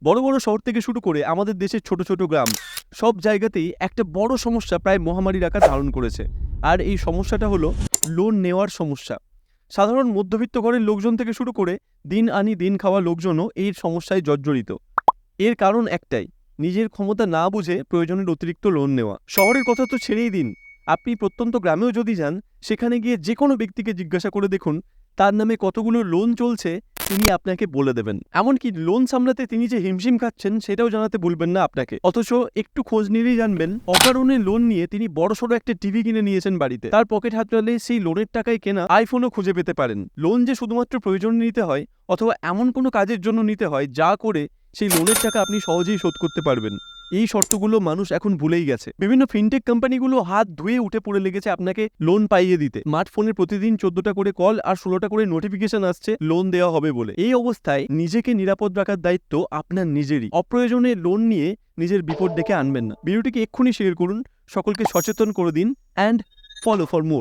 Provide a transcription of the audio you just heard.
বড় বড় শহর থেকে শুরু করে আমাদের দেশের ছোট ছোট গ্রাম সব জায়গাতেই একটা বড় সমস্যা প্রায় মহামারীর আকার ধারণ করেছে। আর এই সমস্যাটা হলো লোন নেওয়ার সমস্যা। সাধারণ মধ্যবিত্ত ঘরের লোকজন থেকে শুরু করে দিন আনি দিন খাওয়া লোকজনও এই সমস্যায় জর্জরিত। এর কারণ একটাই, নিজের ক্ষমতা না বুঝে প্রয়োজনের অতিরিক্ত লোন নেওয়া। শহরের কথা তো ছেড়েই দিন, আপনি প্রত্যন্ত গ্রামেও যদি যান, সেখানে গিয়ে যে কোনো ব্যক্তিকে জিজ্ঞাসা করে দেখুন তার নামে কতগুলো লোন চলছে, তিনি আপনাকে বলে দেবেন। এমনকি লোন সামলাতে তিনি যে হিমশিম খাচ্ছেন সেটাও জানাতে ভুলবেন না আপনাকে। অথচ একটু খোঁজ নিলেই জানবেন অকারণে লোন নিয়ে তিনি বড়সড় একটা টিভি কিনে নিয়েছেন বাড়িতে। তার পকেট হাতড়ালে সেই লোনের টাকায় কেনা আইফোনও খুঁজে পেতে পারেন। লোন যে শুধুমাত্র প্রয়োজন নিতে হয় অথবা এমন কোনো কাজের জন্য নিতে হয় যা করে সেই লোনের টাকা আপনি সহজেই শোধ করতে পারবেন, এই শর্তগুলো মানুষ এখন ভুলেই গেছে। বিভিন্ন ফিনটেক কোম্পানিগুলো হাত ধুয়ে উঠে পড়ে লেগেছে আপনাকে লোন পাইয়ে দিতে। স্মার্টফোনে প্রতিদিন 14টা করে কল আর 16টা করে নোটিফিকেশন আসছে লোন দেওয়া হবে বলে। এই অবস্থায় নিজেকে নিরাপদ রাখার দায়িত্ব আপনার নিজেরই। অপ্রয়োজনে লোন নিয়ে নিজের বিপদ ডেকে আনবেন না। ভিডিওটিকে এক্ষুনি শেয়ার করুন, সকলকে সচেতন করে দিন, অ্যান্ড ফলো ফর মোর।